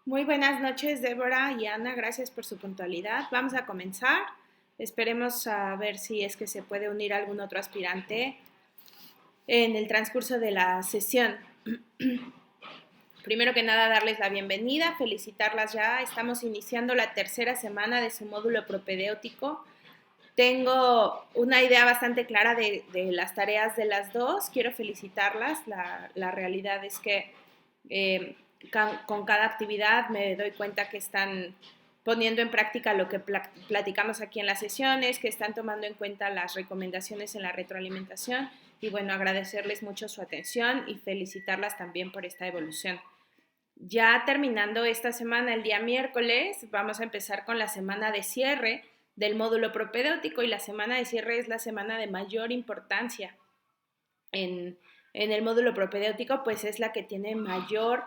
Muy buenas noches, Débora y Ana. Gracias por su puntualidad. Vamos a comenzar. Esperemos a ver si es que se puede unir algún otro aspirante en el transcurso de la sesión. Primero que nada, darles la bienvenida, felicitarlas ya. Estamos iniciando la tercera semana de su módulo propedéutico. Tengo una idea bastante clara de las tareas de las dos. Quiero felicitarlas. La realidad es que con cada actividad me doy cuenta que están poniendo en práctica lo que platicamos aquí en las sesiones, que están tomando en cuenta las recomendaciones en la retroalimentación y bueno, agradecerles mucho su atención y felicitarlas también por esta evolución. Ya terminando esta semana, el día miércoles, vamos a empezar con la semana de cierre del módulo propedéutico y la semana de cierre es la semana de mayor importancia en el módulo propedéutico, pues es la que tiene mayor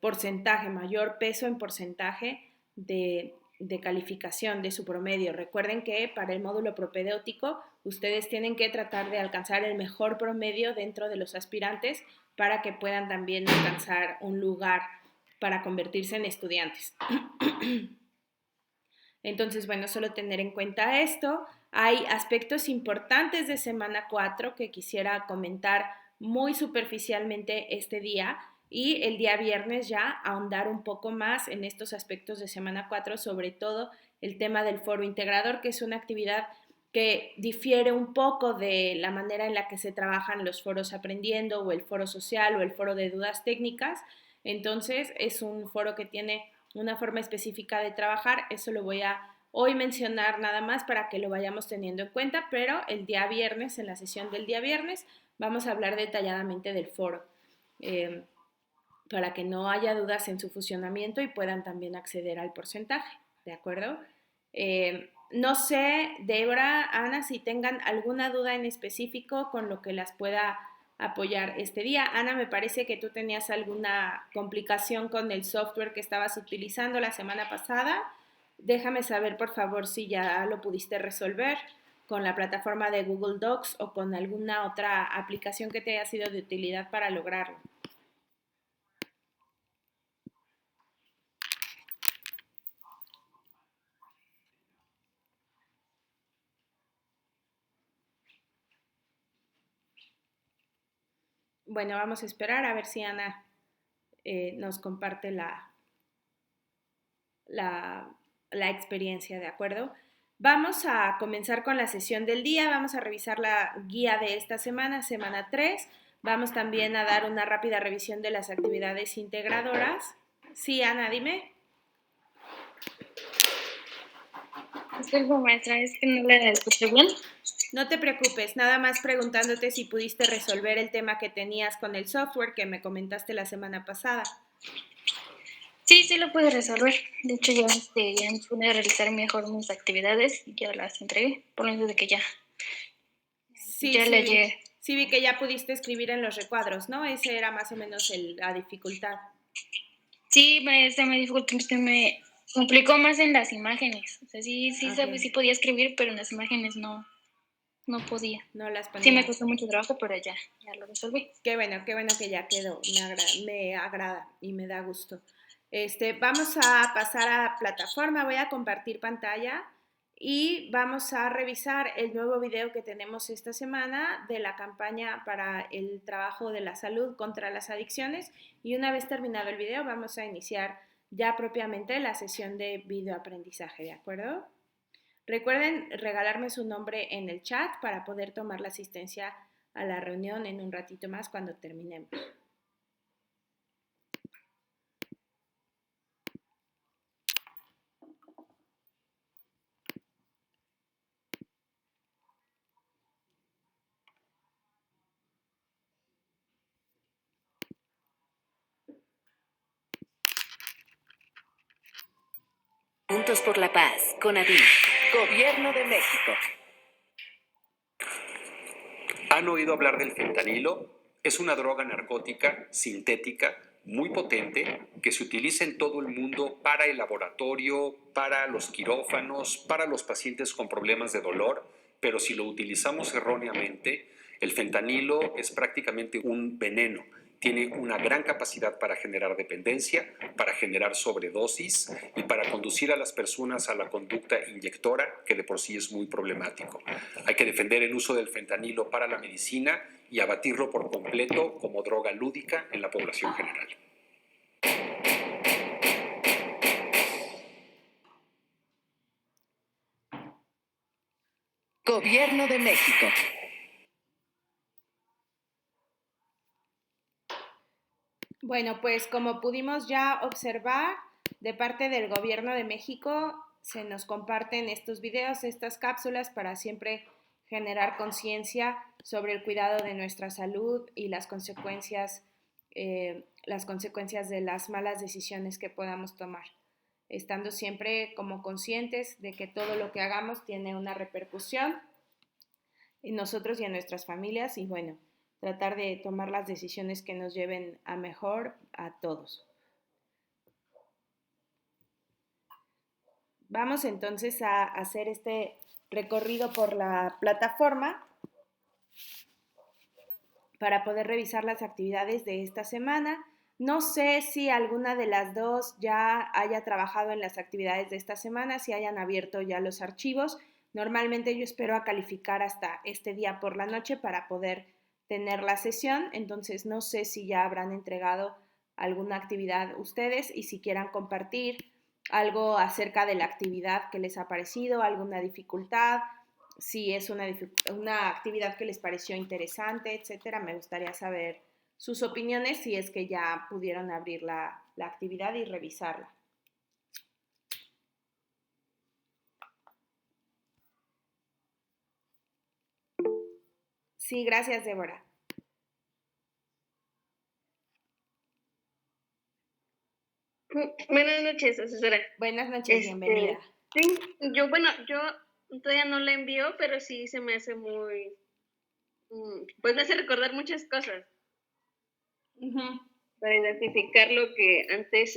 porcentaje, mayor peso en porcentaje de calificación de su promedio. Recuerden que para el módulo propedéutico ustedes tienen que tratar de alcanzar el mejor promedio dentro de los aspirantes para que puedan también alcanzar un lugar para convertirse en estudiantes. Entonces, bueno, solo tener en cuenta esto. Hay aspectos importantes de semana 4 que quisiera comentar muy superficialmente este día y el día viernes ya ahondar un poco más en estos aspectos de semana 4, sobre todo el tema del foro integrador, que es una actividad que difiere un poco de la manera en la que se trabajan los foros aprendiendo o el foro social o el foro de dudas técnicas. Entonces, es un foro que tiene una forma específica de trabajar. Eso lo voy a hoy mencionar nada más para que lo vayamos teniendo en cuenta, pero el día viernes, en la sesión del día viernes, vamos a hablar detalladamente del foro, eh, para que no haya dudas en su funcionamiento y puedan también acceder al porcentaje, ¿de acuerdo? No sé, Débora, Ana, si tengan alguna duda en específico con lo que las pueda apoyar este día. Ana, me parece que tú tenías alguna complicación con el software que estabas utilizando la semana pasada. Déjame saber, por favor, si ya lo pudiste resolver con la plataforma de Google Docs o con alguna otra aplicación que te haya sido de utilidad para lograrlo. Bueno, vamos a esperar a ver si Ana nos comparte la, la experiencia, ¿de acuerdo? Vamos a comenzar con la sesión del día, vamos a revisar la guía de esta semana, semana 3. Vamos también a dar una rápida revisión de las actividades integradoras. Sí, Ana, dime. Disculpa, maestra, es que no la escuché bien. No te preocupes, nada más preguntándote si pudiste resolver el tema que tenías con el software que me comentaste la semana pasada. Sí, sí lo pude resolver. De hecho, ya pude realizar mejor mis actividades y ya las entregué, por lo menos de que ya Sí, ya sí, leí. sí vi que ya pudiste escribir en los recuadros, ¿no? Ese era más o menos la dificultad. Sí, me dificultó, me complicó más en las imágenes. O sea, Okay. sí podía escribir, pero en las imágenes no podía. No las Sí me ponía. costó mucho trabajo, pero ya lo resolví. Qué bueno que ya quedó. Me agrada y me da gusto. Vamos a pasar a plataforma, voy a compartir pantalla y vamos a revisar el nuevo video que tenemos esta semana de la campaña para el trabajo de la salud contra las adicciones. Y una vez terminado el video, vamos a iniciar ya propiamente la sesión de videoaprendizaje, ¿de acuerdo? Recuerden regalarme su nombre en el chat para poder tomar la asistencia a la reunión en un ratito más cuando terminemos. Juntos por la Paz, CONADIL, Gobierno de México. ¿Han oído hablar del fentanilo? Es una droga narcótica sintética muy potente que se utiliza en todo el mundo para el laboratorio, para los quirófanos, para los pacientes con problemas de dolor, pero si lo utilizamos erróneamente, el fentanilo es prácticamente un veneno Tiene una gran capacidad para generar dependencia, para generar sobredosis y para conducir a las personas a la conducta inyectora, que de por sí es muy problemático. Hay que defender el uso del fentanilo para la medicina y abatirlo por completo como droga lúdica en la población general. Gobierno de México. Bueno, pues como pudimos ya observar, de parte del Gobierno de México se nos comparten estos videos, estas cápsulas para siempre generar conciencia sobre el cuidado de nuestra salud y las consecuencias de las malas decisiones que podamos tomar, estando siempre como conscientes de que todo lo que hagamos tiene una repercusión en nosotros y en nuestras familias y bueno, tratar de tomar las decisiones que nos lleven a mejor a todos. Vamos entonces a hacer este recorrido por la plataforma para poder revisar las actividades de esta semana. No sé si alguna de las dos ya haya trabajado en las actividades de esta semana, si hayan abierto ya los archivos. Normalmente yo espero a calificar hasta este día por la noche para poder tener la sesión, entonces no sé si ya habrán entregado alguna actividad ustedes y si quieran compartir algo acerca de la actividad que les ha parecido, alguna dificultad, si es una actividad que les pareció interesante, etcétera. Me gustaría saber sus opiniones si es que ya pudieron abrir la actividad y revisarla. Sí, gracias, Débora. Buenas noches, asesora. Buenas noches, bienvenida. Sí, yo todavía no la envío, pero sí se me hace muy, pues me hace recordar muchas cosas. Para identificar lo que antes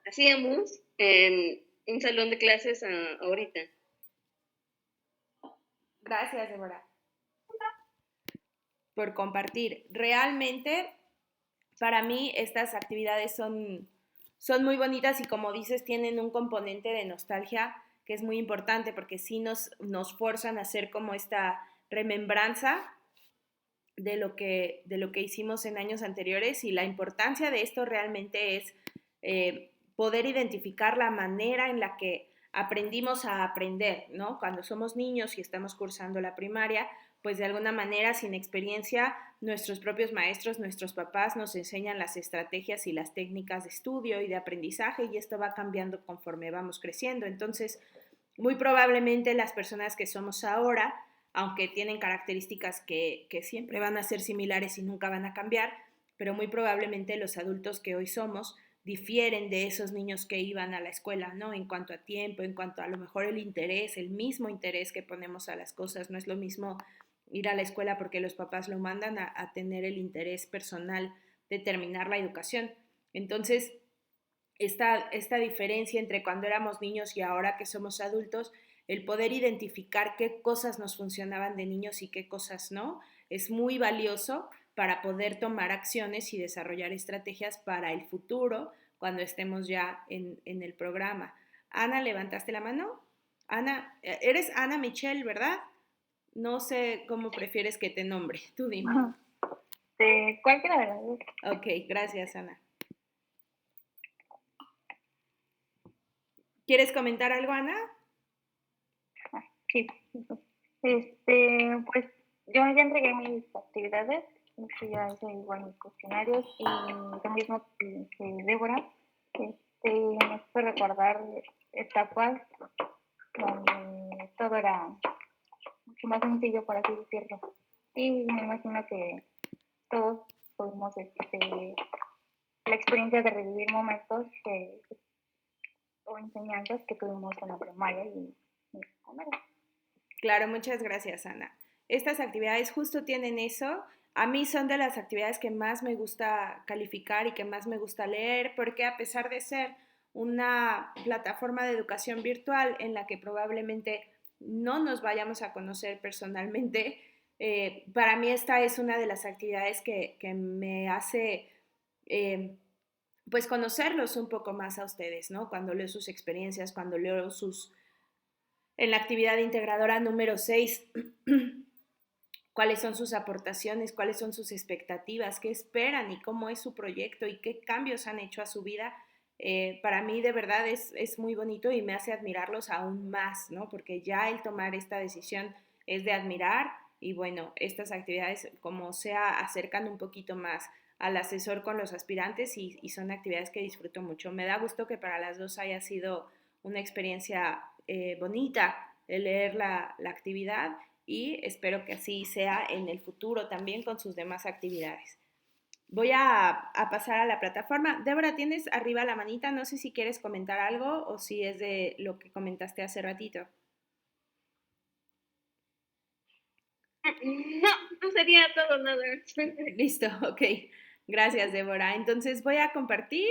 hacíamos en un salón de clases ahorita. Gracias, Débora, por compartir. Realmente, para mí, estas actividades son muy bonitas y como dices, tienen un componente de nostalgia que es muy importante porque sí nos forzan a hacer como esta remembranza de lo que hicimos en años anteriores y la importancia de esto realmente es poder identificar la manera en la que aprendimos a aprender, ¿no? Cuando somos niños y estamos cursando la primaria, pues de alguna manera, sin experiencia, nuestros propios maestros, nuestros papás nos enseñan las estrategias y las técnicas de estudio y de aprendizaje y esto va cambiando conforme vamos creciendo. Entonces, muy probablemente las personas que somos ahora, aunque tienen características que siempre van a ser similares y nunca van a cambiar, pero muy probablemente los adultos que hoy somos difieren de esos niños que iban a la escuela, ¿no? En cuanto a tiempo, en cuanto a lo mejor el interés, el mismo interés que ponemos a las cosas, no es lo mismo ir a la escuela porque los papás lo mandan a tener el interés personal de terminar la educación. Entonces, esta diferencia entre cuando éramos niños y ahora que somos adultos, el poder identificar qué cosas nos funcionaban de niños y qué cosas no, es muy valioso para poder tomar acciones y desarrollar estrategias para el futuro cuando estemos ya en el programa. Ana, ¿levantaste la mano? Ana, eres Ana Michelle, ¿verdad? No sé cómo prefieres que te nombre, tú dime. Cualquiera de las dos. Ok, gracias, Ana. ¿Quieres comentar algo, Ana? Sí. Pues yo ya entregué mis actividades, ya hice igual mis cuestionarios y lo mismo que Débora, me hizo recordar etapas donde todo era mucho más sencillo, por así decirlo. Y me imagino que todos tuvimos la experiencia de revivir momentos o enseñanzas que tuvimos en la primaria y en la secundaria. Claro, muchas gracias, Ana. Estas actividades justo tienen eso. A mí son de las actividades que más me gusta calificar y que más me gusta leer, porque a pesar de ser una plataforma de educación virtual en la que probablemente no nos vayamos a conocer personalmente, Para mí esta es una de las actividades que me hace pues conocerlos un poco más a ustedes, ¿no? Cuando leo sus experiencias, cuando leo en la actividad integradora número 6, cuáles son sus aportaciones, cuáles son sus expectativas, qué esperan y cómo es su proyecto y qué cambios han hecho a su vida. Para mí de verdad es muy bonito y me hace admirarlos aún más, ¿no? Porque ya el tomar esta decisión es de admirar y bueno, estas actividades como sea acercan un poquito más al asesor con los aspirantes y son actividades que disfruto mucho. Me da gusto que para las dos haya sido una experiencia bonita el leer la actividad y espero que así sea en el futuro también con sus demás actividades. Voy a pasar a la plataforma. Débora, ¿tienes arriba la manita? No sé si quieres comentar algo o si es de lo que comentaste hace ratito. No, no sería todo nada. Listo, ok. Gracias, Débora. Entonces voy a compartir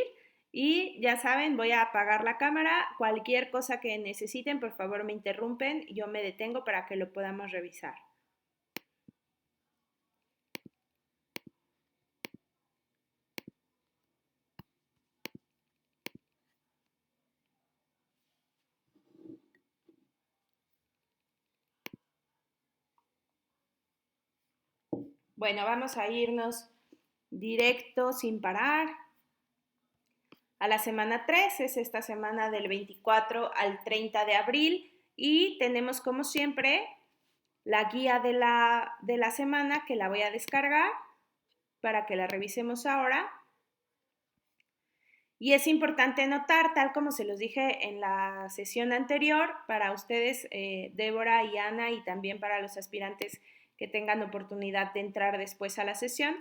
y ya saben, voy a apagar la cámara. Cualquier cosa que necesiten, por favor me interrumpen. Yo me detengo para que lo podamos revisar. Bueno, vamos a irnos directo sin parar a la semana 3, es esta semana del 24 al 30 de abril y tenemos como siempre la guía de la semana que la voy a descargar para que la revisemos ahora. Y es importante notar, tal como se los dije en la sesión anterior, para ustedes, Débora y Ana, y también para los aspirantes que tengan oportunidad de entrar después a la sesión,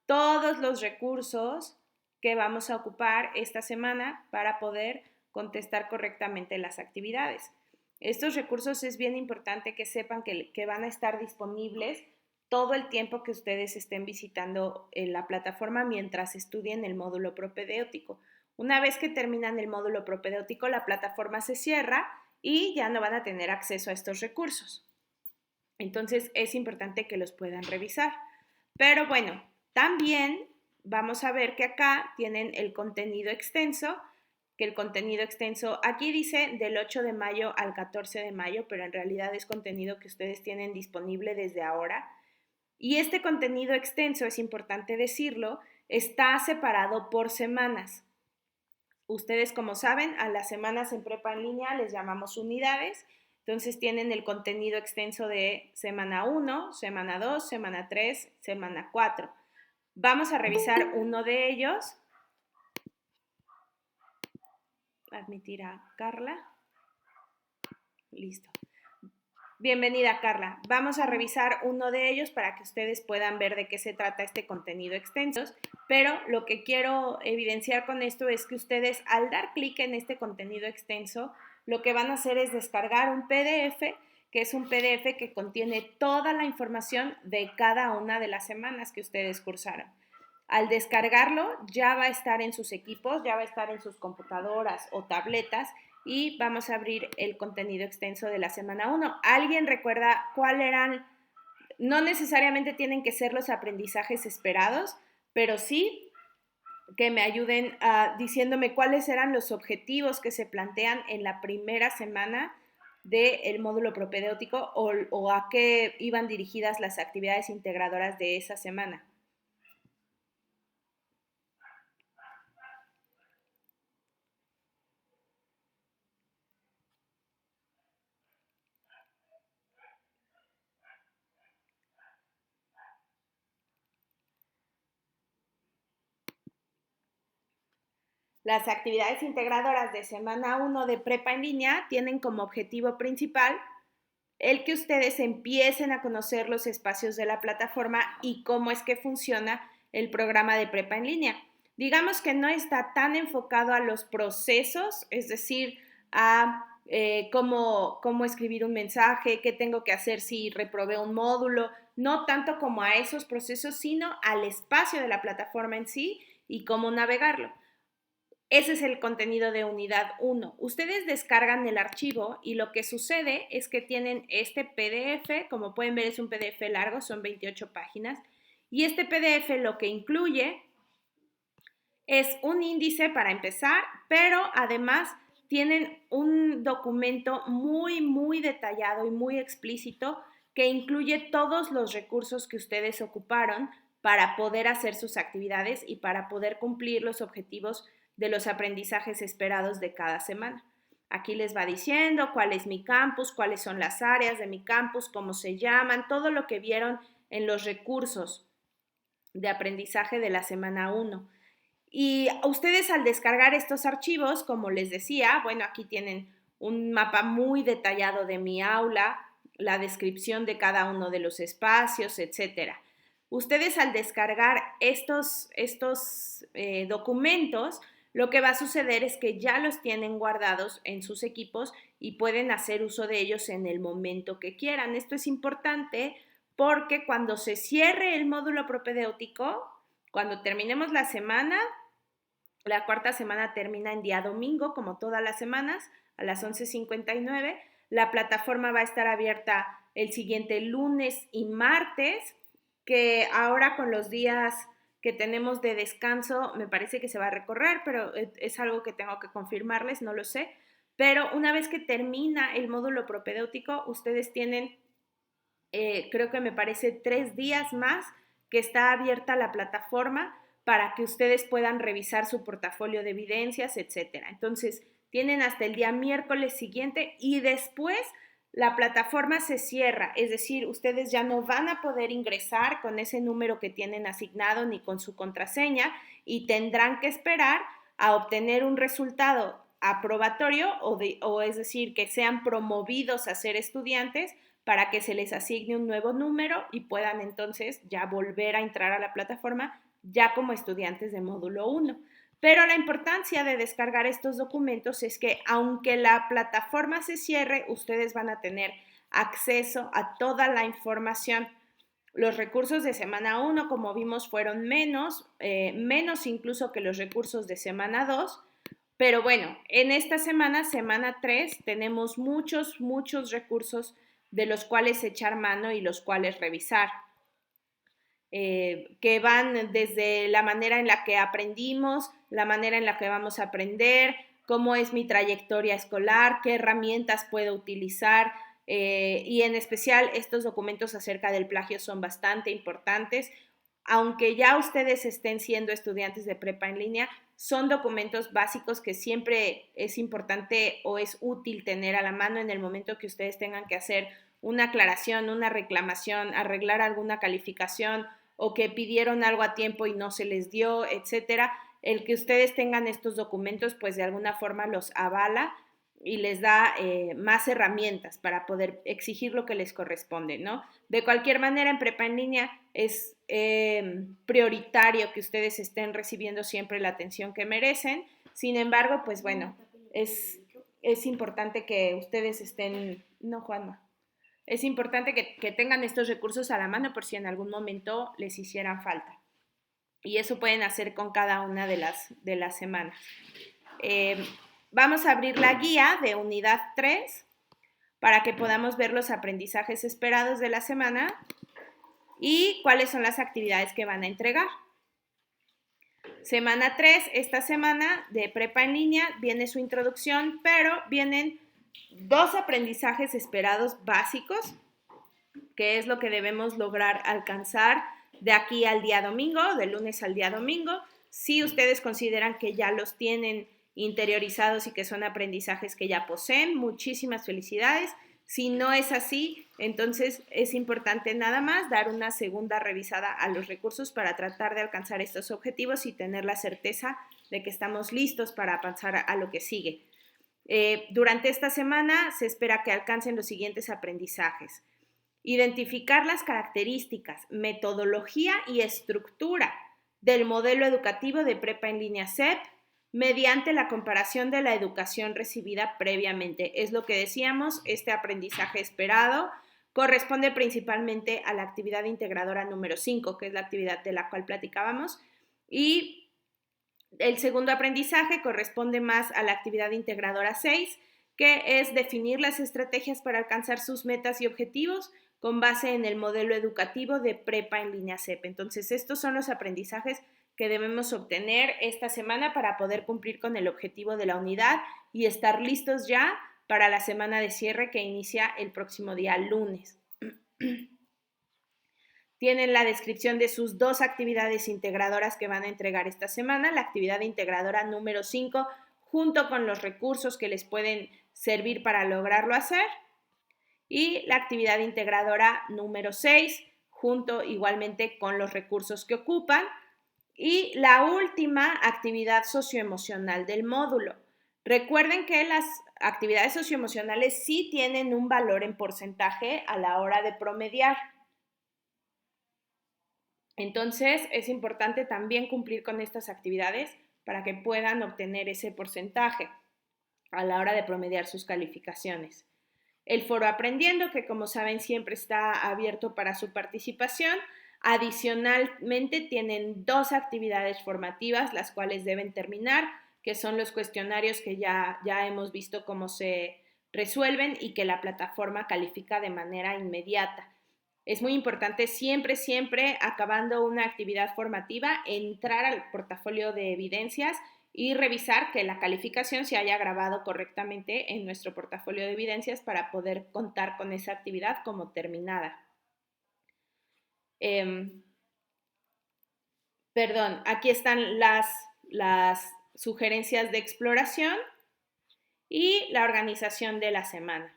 todos los recursos que vamos a ocupar esta semana para poder contestar correctamente las actividades. Estos recursos es bien importante que sepan que van a estar disponibles todo el tiempo que ustedes estén visitando la plataforma mientras estudien el módulo propedéutico. Una vez que terminan el módulo propedéutico, la plataforma se cierra y ya no van a tener acceso a estos recursos. Entonces es importante que los puedan revisar. Pero bueno, también vamos a ver que acá tienen el contenido extenso, que el contenido extenso aquí dice del 8 de mayo al 14 de mayo, pero en realidad es contenido que ustedes tienen disponible desde ahora. Y este contenido extenso, es importante decirlo, está separado por semanas. Ustedes, como saben, a las semanas en prepa en línea les llamamos unidades. Entonces tienen el contenido extenso de semana 1, semana 2, semana 3, semana 4. Vamos a revisar uno de ellos. Admitir a Carla. Listo. Bienvenida, Carla. Vamos a revisar uno de ellos para que ustedes puedan ver de qué se trata este contenido extenso, pero lo que quiero evidenciar con esto es que ustedes al dar clic en este contenido extenso, lo que van a hacer es descargar un PDF, que es un PDF que contiene toda la información de cada una de las semanas que ustedes cursaron. Al descargarlo, ya va a estar en sus equipos, ya va a estar en sus computadoras o tabletas y vamos a abrir el contenido extenso de la semana 1. ¿Alguien recuerda cuáles eran? No necesariamente tienen que ser los aprendizajes esperados, pero sí que me ayuden diciéndome cuáles eran los objetivos que se plantean en la primera semana del módulo propedéutico o a qué iban dirigidas las actividades integradoras de esa semana. Las actividades integradoras de semana 1 de prepa en línea tienen como objetivo principal el que ustedes empiecen a conocer los espacios de la plataforma y cómo es que funciona el programa de prepa en línea. Digamos que no está tan enfocado a los procesos, es decir, a cómo escribir un mensaje, qué tengo que hacer si reprobé un módulo, no tanto como a esos procesos, sino al espacio de la plataforma en sí y cómo navegarlo. Ese es el contenido de unidad 1. Ustedes descargan el archivo y lo que sucede es que tienen este PDF, como pueden ver es un PDF largo, son 28 páginas, y este PDF lo que incluye es un índice para empezar, pero además tienen un documento muy, muy detallado y muy explícito que incluye todos los recursos que ustedes ocuparon para poder hacer sus actividades y para poder cumplir los objetivos de los aprendizajes esperados de cada semana. Aquí les va diciendo cuál es mi campus, cuáles son las áreas de mi campus, cómo se llaman, todo lo que vieron en los recursos de aprendizaje de la semana 1. Y ustedes al descargar estos archivos, como les decía, bueno, aquí tienen un mapa muy detallado de mi aula, la descripción de cada uno de los espacios, etcétera. Ustedes al descargar estos documentos, lo que va a suceder es que ya los tienen guardados en sus equipos y pueden hacer uso de ellos en el momento que quieran. Esto es importante porque cuando se cierre el módulo propedéutico, cuando terminemos la semana, la cuarta semana termina en día domingo, como todas las semanas, a las 11:59. La plataforma va a estar abierta el siguiente lunes y martes, que ahora con los días que tenemos de descanso me parece que se va a recorrer, pero es algo que tengo que confirmarles, no lo sé. Pero una vez que termina el módulo propedéutico, ustedes tienen, creo que me parece 3 días más que está abierta la plataforma para que ustedes puedan revisar su portafolio de evidencias, etcétera. Entonces, tienen hasta el día miércoles siguiente y después la plataforma se cierra, es decir, ustedes ya no van a poder ingresar con ese número que tienen asignado ni con su contraseña y tendrán que esperar a obtener un resultado aprobatorio o es decir, que sean promovidos a ser estudiantes para que se les asigne un nuevo número y puedan entonces ya volver a entrar a la plataforma ya como estudiantes de módulo 1. Pero la importancia de descargar estos documentos es que aunque la plataforma se cierre, ustedes van a tener acceso a toda la información. Los recursos de semana 1, como vimos, fueron menos incluso que los recursos de semana 2. Pero bueno, en esta semana, semana 3, tenemos muchos recursos de los cuales echar mano y los cuales revisar. Que van desde la manera en la que aprendimos, la manera en la que vamos a aprender, cómo es mi trayectoria escolar, qué herramientas puedo utilizar, y en especial estos documentos acerca del plagio son bastante importantes. Aunque ya ustedes estén siendo estudiantes de prepa en línea, son documentos básicos que siempre es importante o es útil tener a la mano en el momento que ustedes tengan que hacer una aclaración, una reclamación, arreglar alguna calificación o que pidieron algo a tiempo y no se les dio, etcétera. El que ustedes tengan estos documentos, pues de alguna forma los avala y les da más herramientas para poder exigir lo que les corresponde, ¿no? De cualquier manera, en prepa en línea es prioritario que ustedes estén recibiendo siempre la atención que merecen. Sin embargo, pues bueno, es importante que ustedes estén... No, Juanma. Es importante que tengan estos recursos a la mano por si en algún momento les hicieran falta. Y eso pueden hacer con cada una de las semanas. Vamos a abrir la guía de unidad 3 para que podamos ver los aprendizajes esperados de la semana y cuáles son las actividades que van a entregar. Semana 3, esta semana de prepa en línea, viene su introducción, pero vienen 2 aprendizajes esperados básicos, que es lo que debemos lograr alcanzar de aquí al día domingo, de lunes al día domingo. Si ustedes consideran que ya los tienen interiorizados y que son aprendizajes que ya poseen, muchísimas felicidades. Si no es así, entonces es importante nada más dar una segunda revisada a los recursos para tratar de alcanzar estos objetivos y tener la certeza de que estamos listos para avanzar a lo que sigue. Durante esta semana se espera que alcancen los siguientes aprendizajes. Identificar las características, metodología y estructura del modelo educativo de prepa en línea CEP mediante la comparación de la educación recibida previamente. Es lo que decíamos, este aprendizaje esperado corresponde principalmente a la actividad integradora número 5, que es la actividad de la cual platicábamos, y El segundo aprendizaje corresponde más a la actividad integradora 6, que es definir las estrategias para alcanzar sus metas y objetivos con base en el modelo educativo de prepa en línea CEP. Entonces, estos son los aprendizajes que debemos obtener esta semana para poder cumplir con el objetivo de la unidad y estar listos ya para la semana de cierre que inicia el próximo día lunes. Tienen la descripción de sus 2 actividades integradoras que van a entregar esta semana, la actividad integradora número 5, junto con los recursos que les pueden servir para lograrlo hacer, y la actividad integradora número 6, junto igualmente con los recursos que ocupan, y la última actividad socioemocional del módulo. Recuerden que las actividades socioemocionales sí tienen un valor en porcentaje a la hora de promediar. Entonces, es importante también cumplir con estas actividades para que puedan obtener ese porcentaje a la hora de promediar sus calificaciones. El foro Aprendiendo, que como saben siempre está abierto para su participación. Adicionalmente tienen 2 actividades formativas, las cuales deben terminar, que son los cuestionarios que ya hemos visto cómo se resuelven y que la plataforma califica de manera inmediata. Es muy importante siempre, acabando una actividad formativa, entrar al portafolio de evidencias y revisar que la calificación se haya grabado correctamente en nuestro portafolio de evidencias para poder contar con esa actividad como terminada. Aquí están las sugerencias de exploración y la organización de la semana,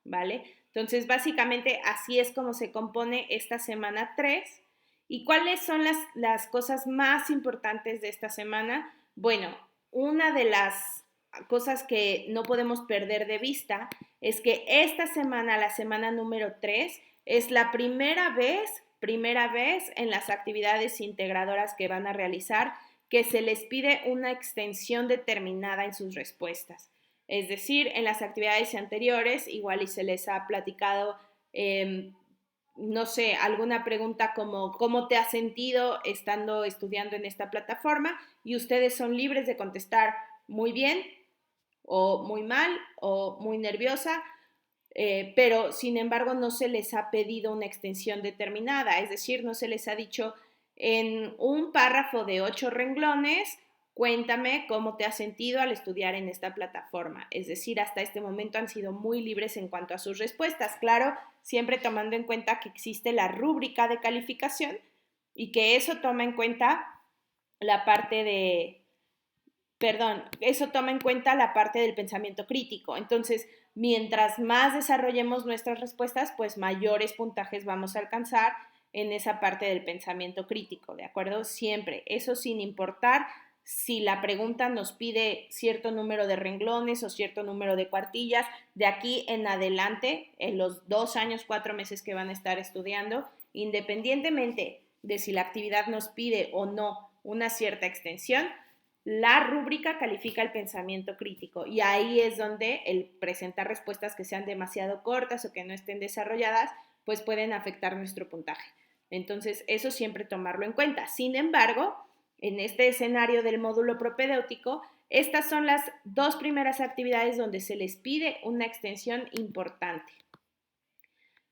¿vale? Entonces, básicamente así es como se compone esta semana 3. ¿Y cuáles son las cosas más importantes de esta semana? Bueno, una de las cosas que no podemos perder de vista es que esta semana, la semana número 3, es la primera vez en las actividades integradoras que van a realizar que se les pide una extensión determinada en sus respuestas. Es decir, en las actividades anteriores, igual y se les ha platicado, no sé, alguna pregunta como ¿cómo te has sentido estando estudiando en esta plataforma? Y ustedes son libres de contestar muy bien, o muy mal, o muy nerviosa, pero sin embargo no se les ha pedido una extensión determinada, es decir, no se les ha dicho en un párrafo de 8 renglones, cuéntame cómo te has sentido al estudiar en esta plataforma. Es decir, hasta este momento han sido muy libres en cuanto a sus respuestas. Claro, siempre tomando en cuenta que existe la rúbrica de calificación y que eso toma en cuenta la parte del pensamiento crítico. Entonces, mientras más desarrollemos nuestras respuestas, pues mayores puntajes vamos a alcanzar en esa parte del pensamiento crítico, ¿de acuerdo? Siempre, eso sin importar si la pregunta nos pide cierto número de renglones o cierto número de cuartillas. De aquí en adelante, en los 2 años, 4 meses que van a estar estudiando, independientemente de si la actividad nos pide o no una cierta extensión, la rúbrica califica el pensamiento crítico y ahí es donde el presentar respuestas que sean demasiado cortas o que no estén desarrolladas, pues pueden afectar nuestro puntaje. Entonces, eso siempre tomarlo en cuenta. Sin embargo, en este escenario del módulo propedéutico, estas son las 2 primeras actividades donde se les pide una extensión importante.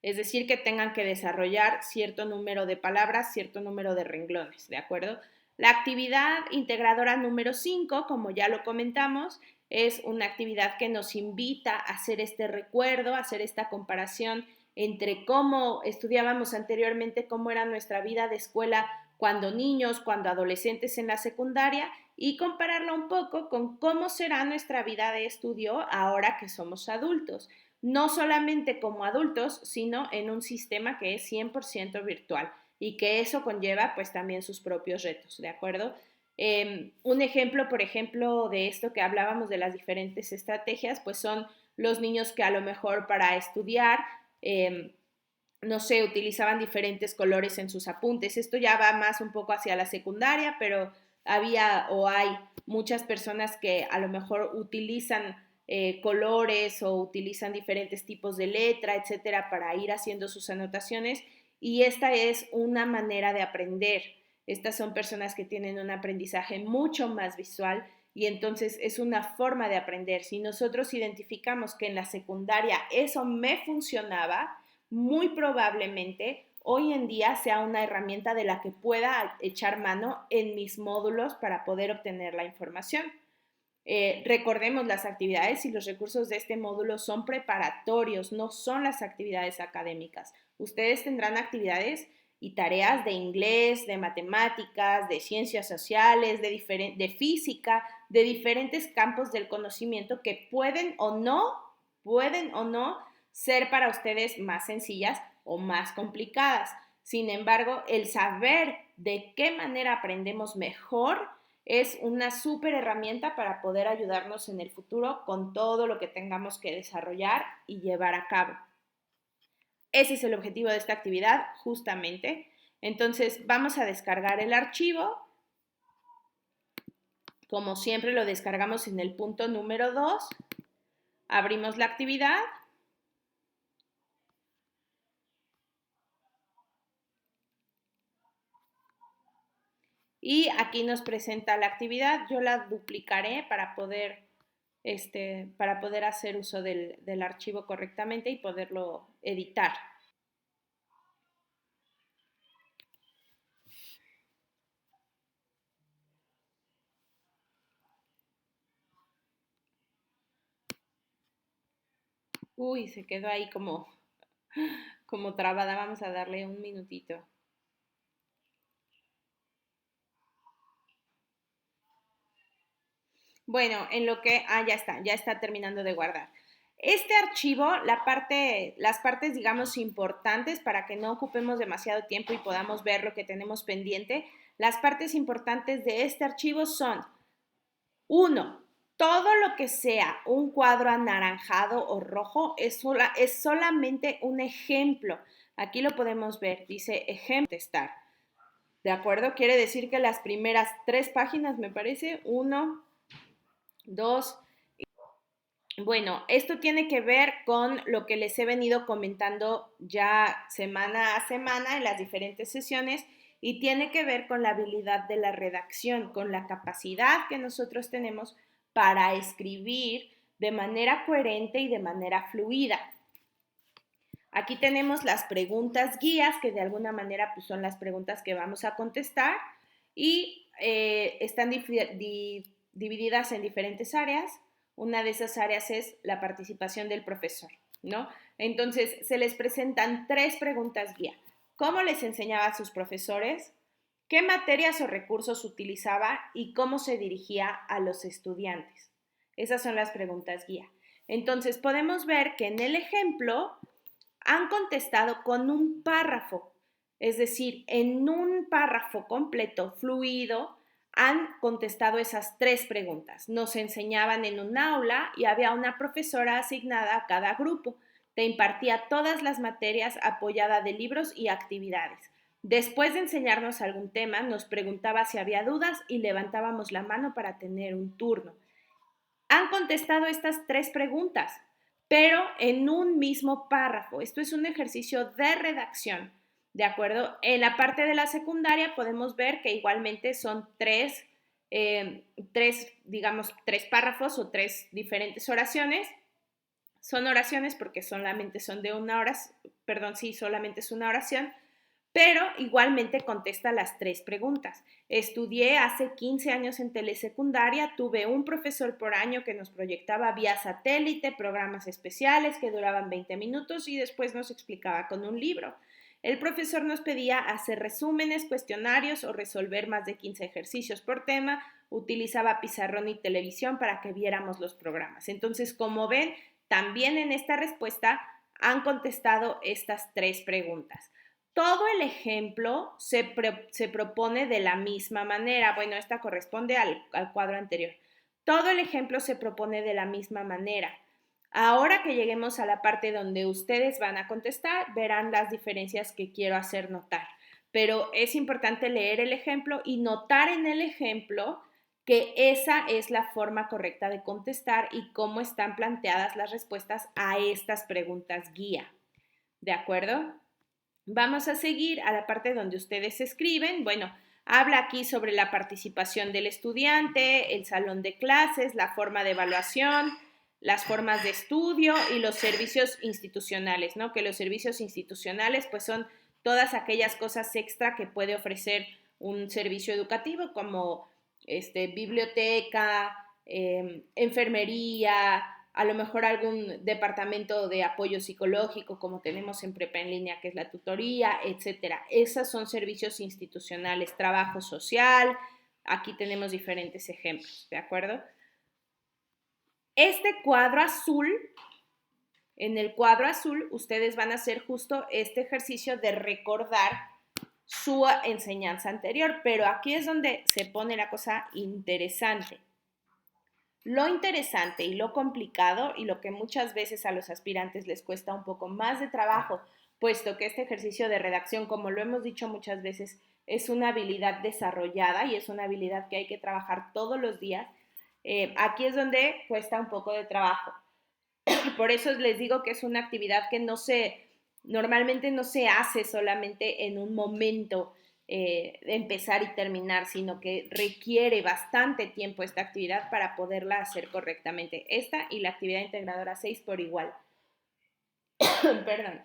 Es decir, que tengan que desarrollar cierto número de palabras, cierto número de renglones, ¿de acuerdo? La actividad integradora número 5, como ya lo comentamos, es una actividad que nos invita a hacer este recuerdo, a hacer esta comparación entre cómo estudiábamos anteriormente, cómo era nuestra vida de escuela cuando niños, cuando adolescentes en la secundaria, y compararla un poco con cómo será nuestra vida de estudio ahora que somos adultos. No solamente como adultos, sino en un sistema que es 100% virtual y que eso conlleva pues también sus propios retos, ¿de acuerdo? Un ejemplo, por ejemplo, de esto que hablábamos de las diferentes estrategias, pues son los niños que a lo mejor para estudiar, no sé, utilizaban diferentes colores en sus apuntes. Esto ya va más un poco hacia la secundaria, pero había o hay muchas personas que a lo mejor utilizan colores o utilizan diferentes tipos de letra, etcétera, para ir haciendo sus anotaciones, y esta es una manera de aprender. Estas son personas que tienen un aprendizaje mucho más visual y entonces es una forma de aprender. Si nosotros identificamos que en la secundaria eso me funcionaba, muy probablemente hoy en día sea una herramienta de la que pueda echar mano en mis módulos para poder obtener la información. Recordemos, las actividades y los recursos de este módulo son preparatorios, no son las actividades académicas. Ustedes tendrán actividades y tareas de inglés, de matemáticas, de ciencias sociales, de física, de diferentes campos del conocimiento que pueden o no ser para ustedes más sencillas o más complicadas. Sin embargo, el saber de qué manera aprendemos mejor es una súper herramienta para poder ayudarnos en el futuro con todo lo que tengamos que desarrollar y llevar a cabo. Ese es el objetivo de esta actividad, justamente. Entonces, vamos a descargar el archivo. Como siempre, lo descargamos en el punto número 2. Abrimos la actividad. Y aquí nos presenta la actividad. Yo la duplicaré para poder hacer uso del archivo correctamente y poderlo editar. Uy, se quedó ahí como trabada. Vamos a darle un minutito. Bueno, ya está terminando de guardar. Este archivo, las partes, digamos, importantes para que no ocupemos demasiado tiempo y podamos ver lo que tenemos pendiente, las partes importantes de este archivo son: 1. Todo lo que sea un cuadro anaranjado o rojo es solamente un ejemplo. Aquí lo podemos ver, dice ejemplo contestar. ¿De acuerdo? Quiere decir que las primeras 3 páginas, me parece, 1, 2. Bueno, esto tiene que ver con lo que les he venido comentando ya semana a semana en las diferentes sesiones y tiene que ver con la habilidad de la redacción, con la capacidad que nosotros tenemos para escribir de manera coherente y de manera fluida. Aquí tenemos las preguntas guías, que de alguna manera pues, son las preguntas que vamos a contestar y están divididas en diferentes áreas. Una de esas áreas es la participación del profesor, ¿no? Entonces, se les presentan 3 preguntas guía. ¿Cómo les enseñaba a sus profesores? ¿Qué materias o recursos utilizaba? Y cómo se dirigía a los estudiantes. Esas son las preguntas guía. Entonces, podemos ver que en el ejemplo han contestado con un párrafo, es decir, en un párrafo completo, fluido, han contestado esas 3 preguntas. Nos enseñaban en un aula y había una profesora asignada a cada grupo. Te impartía todas las materias apoyada de libros y actividades. Después de enseñarnos algún tema, nos preguntaba si había dudas y levantábamos la mano para tener un turno. Han contestado estas 3 preguntas, pero en un mismo párrafo. Esto es un ejercicio de redacción. ¿De acuerdo? En la parte de la secundaria podemos ver que igualmente son 3 párrafos o 3 diferentes oraciones. Son oraciones porque solamente son de una oración, solamente es una oración, pero igualmente contesta las 3 preguntas. Estudié hace 15 años en telesecundaria, tuve un profesor por año que nos proyectaba vía satélite, programas especiales que duraban 20 minutos y después nos explicaba con un libro. El profesor nos pedía hacer resúmenes, cuestionarios o resolver más de 15 ejercicios por tema. Utilizaba pizarrón y televisión para que viéramos los programas. Entonces, como ven, también en esta respuesta han contestado estas 3 preguntas. Todo el ejemplo se propone de la misma manera. Bueno, esta corresponde al cuadro anterior. Todo el ejemplo se propone de la misma manera. Ahora que lleguemos a la parte donde ustedes van a contestar, verán las diferencias que quiero hacer notar. Pero es importante leer el ejemplo y notar en el ejemplo que esa es la forma correcta de contestar y cómo están planteadas las respuestas a estas preguntas guía. ¿De acuerdo? Vamos a seguir a la parte donde ustedes escriben. Bueno, Habla aquí sobre la participación del estudiante, el salón de clases, la forma de evaluación, las formas de estudio y los servicios institucionales, ¿no? Que los servicios institucionales pues son todas aquellas cosas extra que puede ofrecer un servicio educativo como biblioteca, enfermería, a lo mejor algún departamento de apoyo psicológico como tenemos en Prepa en Línea, que es la tutoría, etcétera. Esos son servicios institucionales, trabajo social, aquí tenemos diferentes ejemplos, ¿de acuerdo? Este cuadro azul, en el cuadro azul, ustedes van a hacer justo este ejercicio de recordar su enseñanza anterior, pero aquí es donde se pone la cosa interesante. Lo interesante y lo complicado y lo que muchas veces a los aspirantes les cuesta un poco más de trabajo, puesto que este ejercicio de redacción, como lo hemos dicho muchas veces, es una habilidad desarrollada y es una habilidad que hay que trabajar todos los días. Aquí es donde cuesta un poco de trabajo. Por eso les digo que es una actividad que normalmente no se hace solamente en un momento empezar y terminar, sino que requiere bastante tiempo esta actividad para poderla hacer correctamente. Esta y la actividad integradora 6 por igual. Perdón.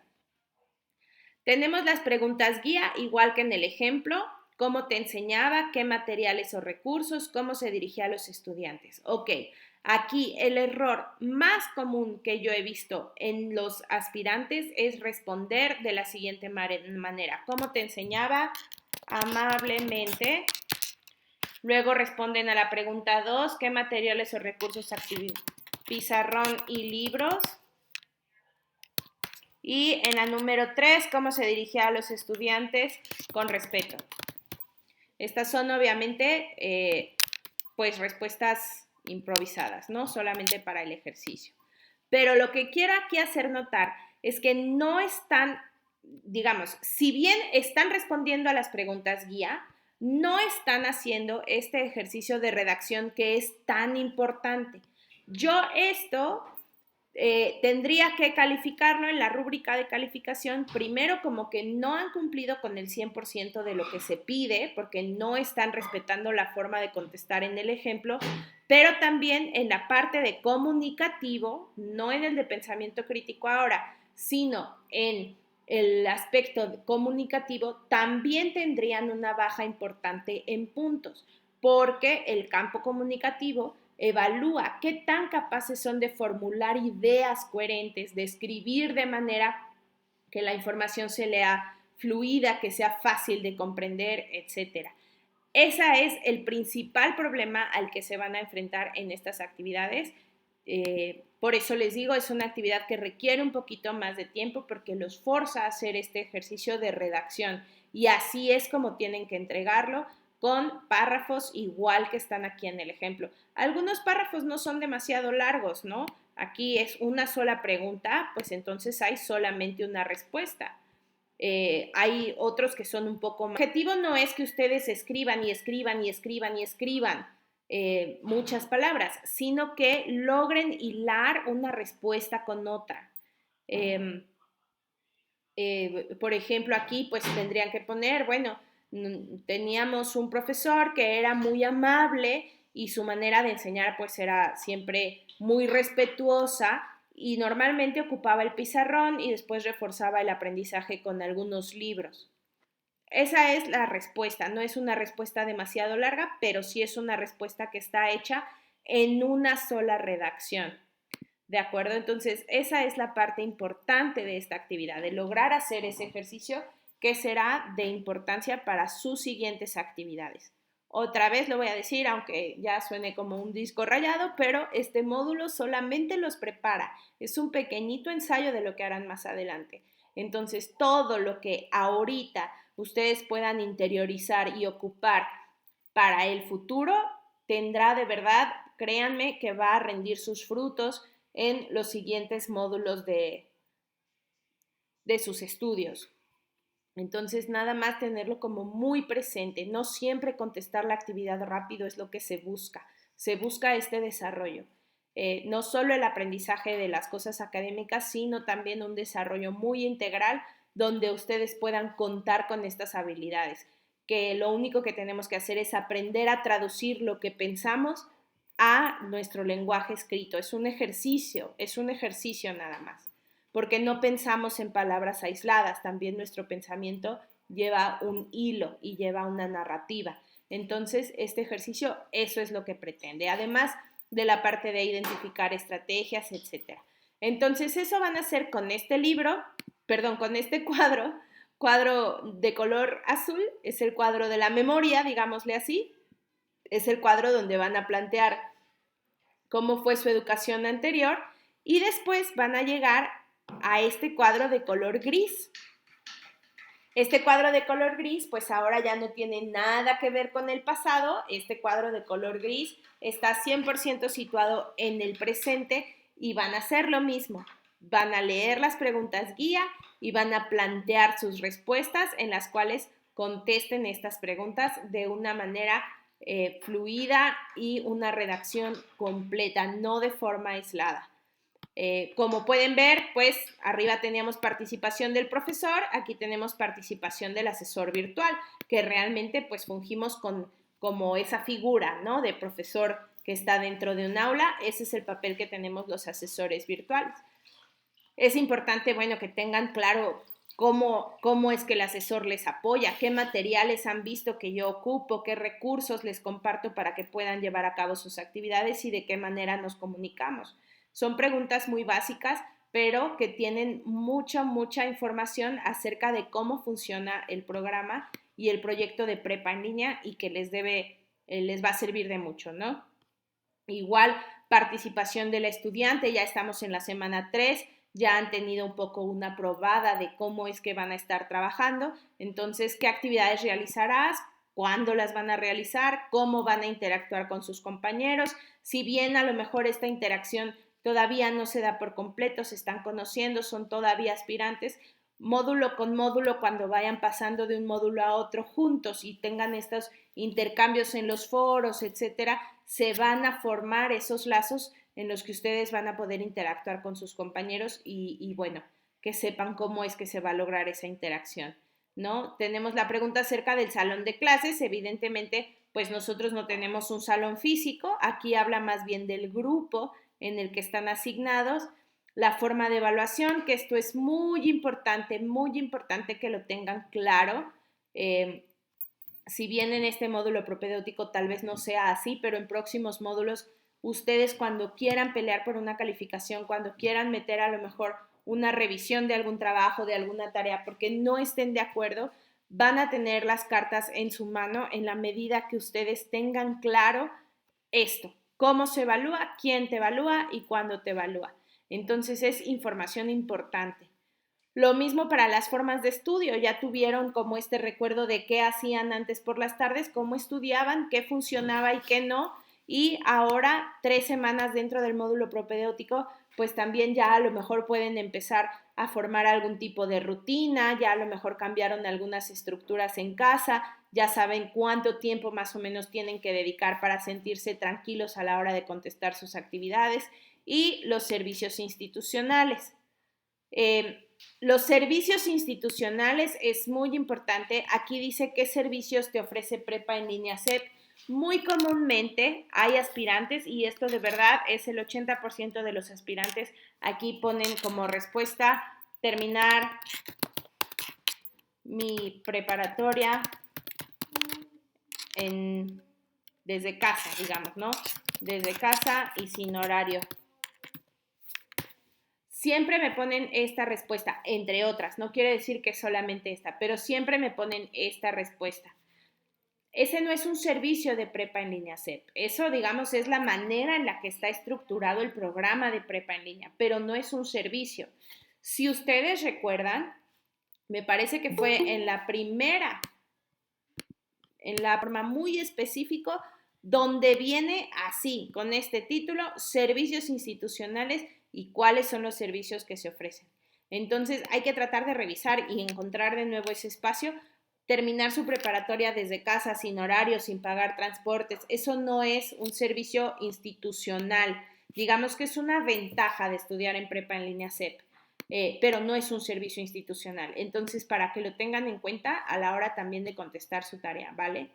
Tenemos las preguntas guía, igual que en el ejemplo, cómo te enseñaba, qué materiales o recursos, cómo se dirigía a los estudiantes. Ok, aquí el error más común que yo he visto en los aspirantes es responder de la siguiente manera. ¿Cómo te enseñaba? Amablemente. Luego responden a la pregunta 2, ¿qué materiales o recursos pizarrón y libros? Y en la número 3, ¿cómo se dirigía a los estudiantes? Con respeto. Estas son obviamente pues respuestas improvisadas, ¿no? Solamente para el ejercicio. Pero lo que quiero aquí hacer notar es que no están, digamos, si bien están respondiendo a las preguntas guía, no están haciendo este ejercicio de redacción que es tan importante. Yo esto tendría que calificarlo en la rúbrica de calificación, primero como que no han cumplido con el 100% de lo que se pide, porque no están respetando la forma de contestar en el ejemplo, pero también en la parte de comunicativo, no en el de pensamiento crítico ahora, sino en el aspecto comunicativo, también tendrían una baja importante en puntos, porque el campo comunicativo evalúa qué tan capaces son de formular ideas coherentes, de escribir de manera que la información se lea fluida, que sea fácil de comprender, etc. Ese es el principal problema al que se van a enfrentar en estas actividades. Por eso les digo, es una actividad que requiere un poquito más de tiempo porque los forza a hacer este ejercicio de redacción y así es como tienen que entregarlo con párrafos igual que están aquí en el ejemplo. Algunos párrafos no son demasiado largos, ¿no? Aquí es una sola pregunta, pues entonces hay solamente una respuesta. Hay otros que son un poco más. El objetivo no es que ustedes escriban y escriban y escriban y escriban muchas palabras, sino que logren hilar una respuesta con otra. Por ejemplo, aquí pues tendrían que poner, bueno, teníamos un profesor que era muy amable y su manera de enseñar pues era siempre muy respetuosa y normalmente ocupaba el pizarrón y después reforzaba el aprendizaje con algunos libros. Esa es la respuesta, no es una respuesta demasiado larga, pero sí es una respuesta que está hecha en una sola redacción. ¿De acuerdo? Entonces, esa es la parte importante de esta actividad, de lograr hacer ese ejercicio que será de importancia para sus siguientes actividades. Otra vez lo voy a decir, aunque ya suene como un disco rayado, pero este módulo solamente los prepara. Es un pequeñito ensayo de lo que harán más adelante. Entonces, todo lo que ahorita ustedes puedan interiorizar y ocupar para el futuro, tendrá de verdad, créanme, que va a rendir sus frutos en los siguientes módulos de sus estudios. Entonces, nada más tenerlo como muy presente. No siempre contestar la actividad rápido es lo que se busca. Se busca este desarrollo. No solo el aprendizaje de las cosas académicas, sino también un desarrollo muy integral donde ustedes puedan contar con estas habilidades, que lo único que tenemos que hacer es aprender a traducir lo que pensamos a nuestro lenguaje escrito. Es un ejercicio nada más, porque no pensamos en palabras aisladas, también nuestro pensamiento lleva un hilo y lleva una narrativa. Entonces, este ejercicio, eso es lo que pretende, además de la parte de identificar estrategias, etc. Entonces, eso van a hacer con este libro, con este cuadro de color azul, es el cuadro de la memoria, digámosle así, es el cuadro donde van a plantear cómo fue su educación anterior y después van a llegar a este cuadro de color gris. Este cuadro de color gris, pues ahora ya no tiene nada que ver con el pasado. Este cuadro de color gris está 100% situado en el presente y van a hacer lo mismo. Van a leer las preguntas guía y van a plantear sus respuestas en las cuales contesten estas preguntas de una manera fluida y una redacción completa, no de forma aislada. Como pueden ver, pues arriba teníamos participación del profesor, aquí tenemos participación del asesor virtual, que realmente pues fungimos como esa figura, ¿no?, de profesor que está dentro de un aula. Ese es el papel que tenemos los asesores virtuales. Es importante, bueno, que tengan claro cómo es que el asesor les apoya, qué materiales han visto que yo ocupo, qué recursos les comparto para que puedan llevar a cabo sus actividades y de qué manera nos comunicamos. Son preguntas muy básicas, pero que tienen mucha información acerca de cómo funciona el programa y el proyecto de prepa en línea y que les va a servir de mucho, ¿no? Igual, participación del estudiante, ya estamos en la semana 3, ya han tenido un poco una probada de cómo es que van a estar trabajando. Entonces, ¿qué actividades realizarás? ¿Cuándo las van a realizar? ¿Cómo van a interactuar con sus compañeros? Si bien a lo mejor esta interacción todavía no se da por completo, se están conociendo, son todavía aspirantes, módulo con módulo, cuando vayan pasando de un módulo a otro juntos y tengan estos intercambios en los foros, etcétera, se van a formar esos lazos en los que ustedes van a poder interactuar con sus compañeros y bueno, que sepan cómo es que se va a lograr esa interacción, ¿no? Tenemos la pregunta acerca del salón de clases. Evidentemente, pues nosotros no tenemos un salón físico, aquí habla más bien del grupo en el que están asignados. La forma de evaluación, que esto es muy importante que lo tengan claro. Si bien en este módulo propedéutico tal vez no sea así, pero en próximos módulos ustedes, cuando quieran pelear por una calificación, cuando quieran meter a lo mejor una revisión de algún trabajo, de alguna tarea, porque no estén de acuerdo, van a tener las cartas en su mano en la medida que ustedes tengan claro esto, cómo se evalúa, quién te evalúa y cuándo te evalúa. Entonces es información importante. Lo mismo para las formas de estudio, ya tuvieron como este recuerdo de qué hacían antes por las tardes, cómo estudiaban, qué funcionaba y qué no, y ahora 3 semanas dentro del módulo propedéutico, pues también ya a lo mejor pueden empezar a formar algún tipo de rutina, ya a lo mejor cambiaron algunas estructuras en casa, ya saben cuánto tiempo más o menos tienen que dedicar para sentirse tranquilos a la hora de contestar sus actividades, y los servicios institucionales. Los servicios institucionales es muy importante. Aquí dice qué servicios te ofrece Prepa en Línea SEP. Muy comúnmente hay aspirantes, y esto de verdad es el 80% de los aspirantes, aquí ponen como respuesta terminar mi preparatoria desde casa, digamos, ¿no? Desde casa y sin horario. Siempre me ponen esta respuesta, entre otras, no quiere decir que solamente esta, pero siempre me ponen esta respuesta. Ese no es un servicio de prepa en línea SEP, eso, digamos, es la manera en la que está estructurado el programa de prepa en línea, pero no es un servicio. Si ustedes recuerdan, me parece que fue en la forma muy específico, donde viene así, con este título, servicios institucionales y cuáles son los servicios que se ofrecen. Entonces hay que tratar de revisar y encontrar de nuevo ese espacio. Terminar su preparatoria desde casa, sin horario, sin pagar transportes, eso no es un servicio institucional. Digamos que es una ventaja de estudiar en prepa en línea SEP. pero no es un servicio institucional. Entonces, para que lo tengan en cuenta a la hora también de contestar su tarea, ¿vale?